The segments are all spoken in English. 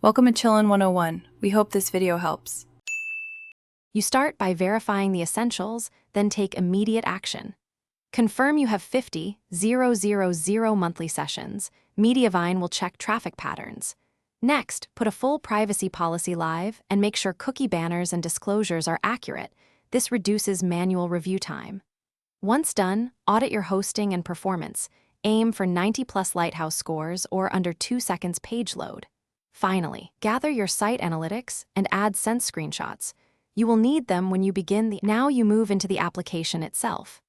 Welcome to Chillin' 101. We hope this video helps. You start by verifying the essentials, then take immediate action. Confirm you have 50,000 monthly sessions. Mediavine will check traffic patterns. Next, put a full privacy policy live and make sure cookie banners and disclosures are accurate. This reduces manual review time. Once done, audit your hosting and performance. Aim for 90+ Lighthouse scores or under 2 seconds page load. Finally, gather your site analytics and add sense screenshots. You will need them when you begin Now you move into the application itself.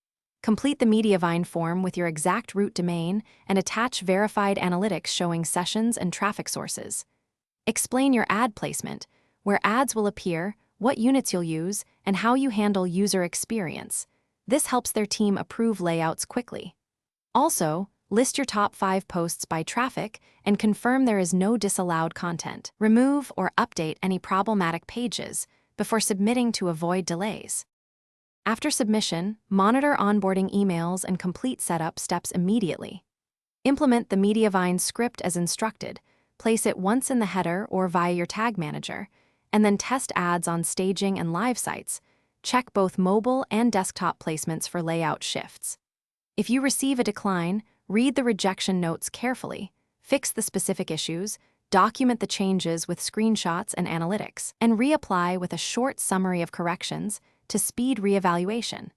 Complete the Mediavine form with your exact root domain and attach verified analytics showing sessions and traffic sources. Explain your ad placement, where ads will appear, what units you'll use, and how you handle user experience. This helps their team approve layouts quickly. Also, list your top 5 posts by traffic and confirm there is no disallowed content. Remove or update any problematic pages before submitting to avoid delays. After submission, monitor onboarding emails and complete setup steps immediately. Implement the Mediavine script as instructed, place it once in the header or via your tag manager, and then test ads on staging and live sites. Check both mobile and desktop placements for layout shifts. If you receive a decline, read the rejection notes carefully, fix the specific issues, document the changes with screenshots and analytics, and reapply with a short summary of corrections to speed reevaluation.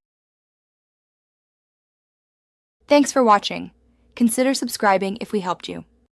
Thanks for watching. Consider subscribing if we helped you.